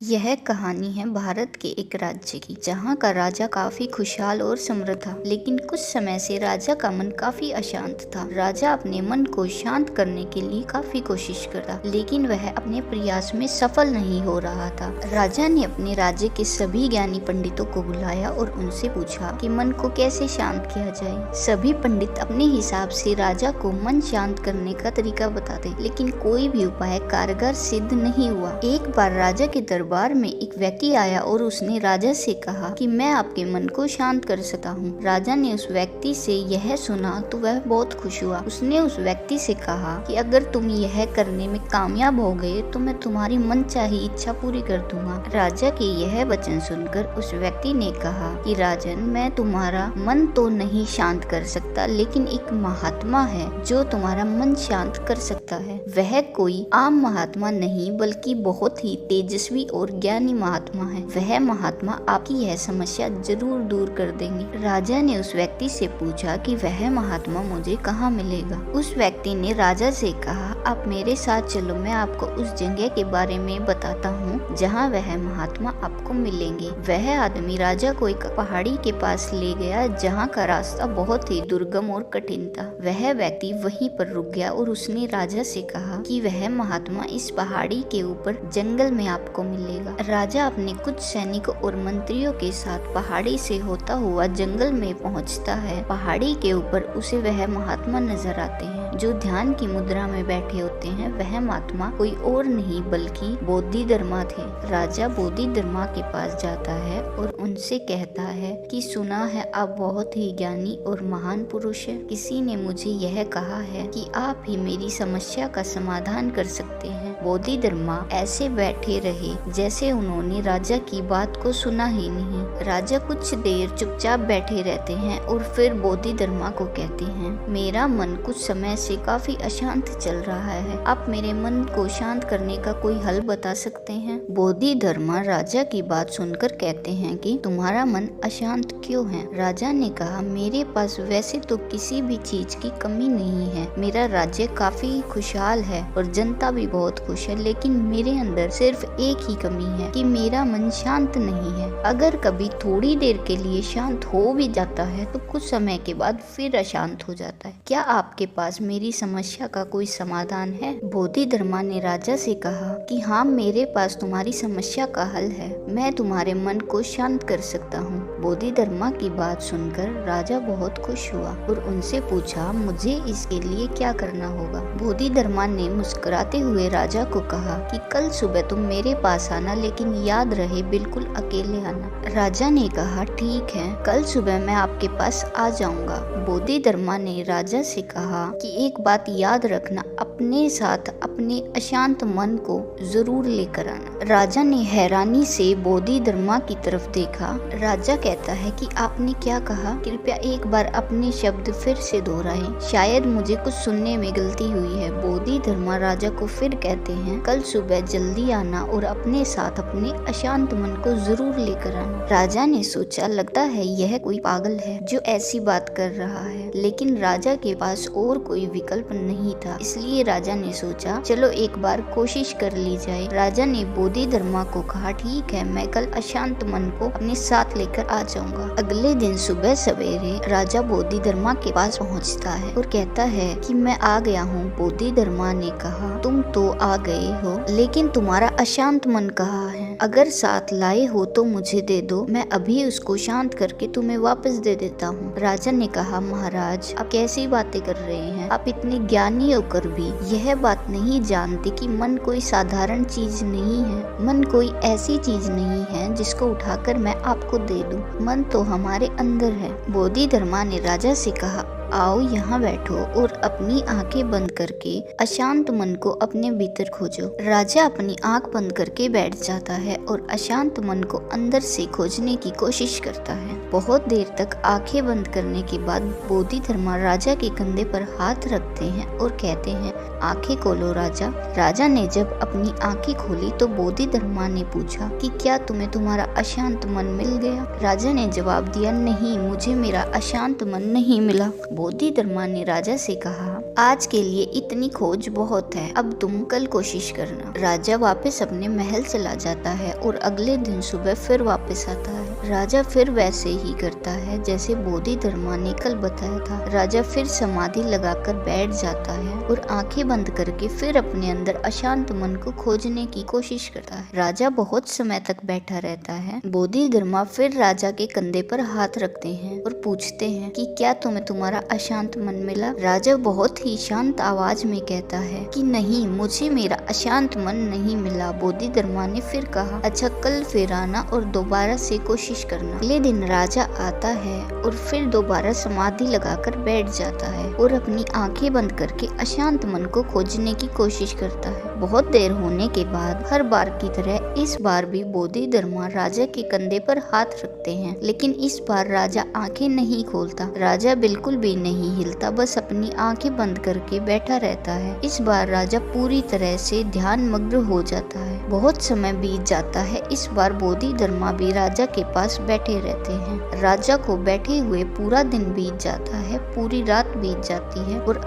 यह कहानी है भारत के एक राज्य की, जहाँ का राजा काफी खुशहाल और समृद्ध था। लेकिन कुछ समय से राजा का मन काफी अशांत था। राजा अपने मन को शांत करने के लिए काफी कोशिश करता, लेकिन वह अपने प्रयास में सफल नहीं हो रहा था। राजा ने अपने राज्य के सभी ज्ञानी पंडितों को बुलाया और उनसे पूछा कि मन को कैसे शांत किया जाए। सभी पंडित अपने हिसाब से राजा को मन शांत करने का तरीका बताते, लेकिन कोई भी उपाय कारगर सिद्ध नहीं हुआ। एक बार राजा के दरबार में एक व्यक्ति आया और उसने राजा से कहा कि मैं आपके मन को शांत कर सकता हूँ। राजा ने उस व्यक्ति से यह सुना तो वह बहुत खुश हुआ। उसने उस व्यक्ति से कहा कि अगर तुम यह करने में कामयाब हो गए तो मैं तुम्हारी मनचाही इच्छा पूरी कर दूंगा। राजा के यह वचन सुनकर उस व्यक्ति ने कहा कि राजन, मैं तुम्हारा मन तो नहीं शांत कर सकता, लेकिन एक महात्मा है जो तुम्हारा मन शांत कर सकता है। वह कोई आम महात्मा नहीं बल्कि बहुत ही तेजस्वी और ज्ञानी महात्मा है। वह महात्मा आपकी यह समस्या जरूर दूर कर देंगे। राजा ने उस व्यक्ति से पूछा कि वह महात्मा मुझे कहाँ मिलेगा। उस व्यक्ति ने राजा से कहा, आप मेरे साथ चलो, मैं आपको उस जगह के बारे में बताता हूँ जहाँ वह महात्मा आपको मिलेंगे। वह आदमी राजा को एक पहाड़ी के पास ले गया जहाँ का रास्ता बहुत ही दुर्गम और कठिन था। वह व्यक्ति वहीं पर रुक गया और उसने राजा से कहा कि वह महात्मा इस पहाड़ी के ऊपर जंगल में आपको मिलेगा। राजा अपने कुछ सैनिकों और मंत्रियों के साथ पहाड़ी से होता हुआ जंगल में पहुंचता है। पहाड़ी के ऊपर उसे वह महात्मा नजर आते हैं जो ध्यान की मुद्रा में बैठे होते हैं। वह महात्मा कोई और नहीं बल्कि बोधिधर्मा थे। राजा बोधिधर्मा के पास जाता है और उनसे कहता है कि सुना है आप बहुत ही ज्ञानी और महान पुरुष है। किसी ने मुझे यह कहा है कि आप ही मेरी समस्या का समाधान कर सकते हैं। बोधिधर्मा ऐसे बैठे रहे जैसे उन्होंने राजा की बात को सुना ही नहीं। राजा कुछ देर चुपचाप बैठे रहते हैं और फिर बोधिधर्मा को कहते हैं, मेरा मन कुछ समय से काफी अशांत चल रहा है। आप मेरे मन को शांत करने का कोई हल बता सकते हैं। बोधिधर्मा राजा की बात सुनकर कहते हैं कि तुम्हारा मन अशांत क्यों है। राजा ने कहा, मेरे पास वैसे तो किसी भी चीज की कमी नहीं है। मेरा राज्य काफी खुशहाल है और जनता भी बहुत खुश है, लेकिन मेरे अंदर सिर्फ एक ही कमी है कि मेरा मन शांत नहीं है। अगर कभी थोड़ी देर के लिए शांत हो भी जाता है तो कुछ समय के बाद फिर अशांत हो जाता है। क्या आपके पास मेरी समस्या का कोई समाधान है। बोधिधर्मा ने राजा से कहा कि हाँ, मेरे पास तुम्हारी समस्या का हल है। मैं तुम्हारे मन को शांत कर सकता हूँ। बोधिधर्मा की बात सुनकर राजा बहुत खुश हुआ और उनसे पूछा, मुझे इसके लिए क्या करना होगा। बोधिधर्मा ने मुस्कुराते हुए राजा को कहा कि कल सुबह तुम मेरे पास आना, लेकिन याद रहे बिल्कुल अकेले आना। राजा ने कहा, ठीक है, कल सुबह मैं आपके पास आ जाऊंगा। बोधिधर्मा ने राजा से कहा कि एक बात याद रखना, अपने साथ अपने अशांत मन को जरूर लेकर आना। राजा ने हैरानी से बोधिधर्मा की तरफ देखा। राजा कहता है कि आपने क्या कहा, कृपया एक बार अपने शब्द फिर से दोहराएं, शायद मुझे कुछ सुनने में गलती हुई है। बोधिधर्मा राजा को फिर कहते हैं, कल सुबह जल्दी आना और अपने साथ अपने अशांत मन को जरूर लेकर आना। राजा ने सोचा, लगता है यह कोई पागल है जो ऐसी बात कर रहा है, लेकिन राजा के पास और कोई विकल्प नहीं था। इसलिए राजा ने सोचा, चलो एक बार कोशिश कर ली जाए। राजा ने बोधिधर्मा को कहा, ठीक है, मैं कल अशांत मन को अपने साथ लेकर आ जाऊंगा। अगले दिन सुबह सवेरे राजा बोधिधर्मा के पास पहुंचता है और कहता है कि मैं आ गया हूँ। बोधिधर्मा ने कहा, तुम तो आ गए हो, लेकिन तुम्हारा अशांत मन कहाँ है। अगर साथ लाए हो तो मुझे दे दो, मैं अभी उसको शांत करके तुम्हें वापस दे देता हूँ। राजा ने कहा, महाराज, आप कैसी बातें कर रहे हैं। आप इतने ज्ञानी होकर भी यह बात नहीं जानते कि मन कोई साधारण चीज नहीं है। मन कोई ऐसी चीज नहीं है जिसको उठाकर मैं आपको दे दूं। मन तो हमारे अंदर है। बोधिधर्मा ने राजा से कहा, आओ यहाँ बैठो और अपनी आंखें बंद करके अशांत मन को अपने भीतर खोजो। राजा अपनी आंख बंद करके बैठ जाता है और अशांत मन को अंदर से खोजने की कोशिश करता है। बहुत देर तक आंखें बंद करने के बाद बोधिधर्मा राजा के कंधे पर हाथ रखते हैं और कहते हैं, आंखें खोलो राजा। राजा ने जब अपनी आंखें खोली तो बोधिधर्मा ने पूछा कि क्या तुम्हें तुम्हारा अशांत मन मिल गया। राजा ने जवाब दिया, नहीं, मुझे मेरा अशांत मन नहीं मिला। बोधिधर्मा ने राजा से कहा, आज के लिए इतनी खोज बहुत है, अब तुम कल कोशिश करना। राजा वापस अपने महल चला जाता है और अगले दिन सुबह फिर वापस आता है। राजा फिर वैसे ही करता है जैसे बोधिधर्मा ने कल बताया था। राजा फिर समाधि लगाकर बैठ जाता है और आंखें बंद करके फिर अपने अंदर अशांत मन को खोजने की कोशिश करता है। राजा बहुत समय तक बैठा रहता है। बोधिधर्मा फिर राजा के कंधे पर हाथ रखते हैं और पूछते हैं कि क्या तुम्हें तुम्हारा अशांत मन मिला? राजा बहुत ही शांत आवाज में कहता है कि नहीं, मुझे मेरा अशांत मन नहीं मिला। बोधिधर्मा ने फिर कहा, अच्छा कल फिर आना और दोबारा से कोशिश करना। अगले दिन राजा आता है और फिर दोबारा समाधि लगाकर बैठ जाता है और अपनी आंखें बंद करके अशांत मन को खोजने की कोशिश करता है। बहुत देर होने के बाद हर बार की तरह इस बार भी बोधिधर्मा राजा के कंधे पर हाथ रखते हैं, लेकिन इस बार राजा आंखें नहीं खोलता। राजा बिल्कुल भी नहीं हिलता, बस अपनी आंखें बंद करके बैठा रहता है। इस बार राजा पूरी तरह से ध्यान मग्न हो जाता है। बहुत समय बीत जाता है। इस बार बोधिधर्मा भी राजा के पास बैठे रहते हैं। राजा को बैठे हुए पूरा दिन बीत जाता है, पूरी रात बीत जाती है और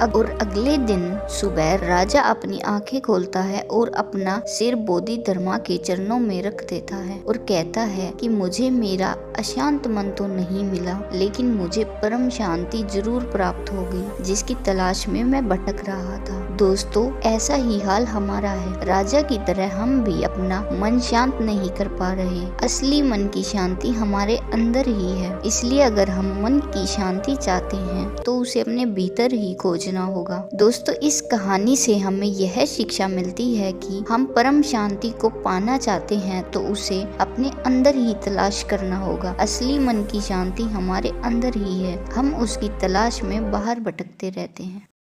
अगले दिन सुबह राजा अपनी आंखें खोलता है और अपना सिर बोधिधर्मा के चरणों में रख देता है और कहता है कि मुझे मेरा अशांत मन तो नहीं मिला, लेकिन मुझे परम शांति जरूर प्राप्त हो गई, जिसकी तलाश में मैं भटक रहा था। दोस्तों, ऐसा ही हाल हमारा है। राजा की तरह हम भी अपना मन शांत नहीं कर पा रहे। असली मन की शांति हमारे अंदर ही है। इसलिए अगर हम मन की शांति चाहते हैं तो उसे अपने भीतर ही खोजना होगा। दोस्तों, इस कहानी से हमें यह शिक्षा मिलती है कि हम परम शांति को पाना चाहते हैं तो उसे अपने अंदर ही तलाश करना होगा। असली मन की शांति हमारे अंदर ही है। हम उसकी तलाश में बाहर भटकते रहते हैं।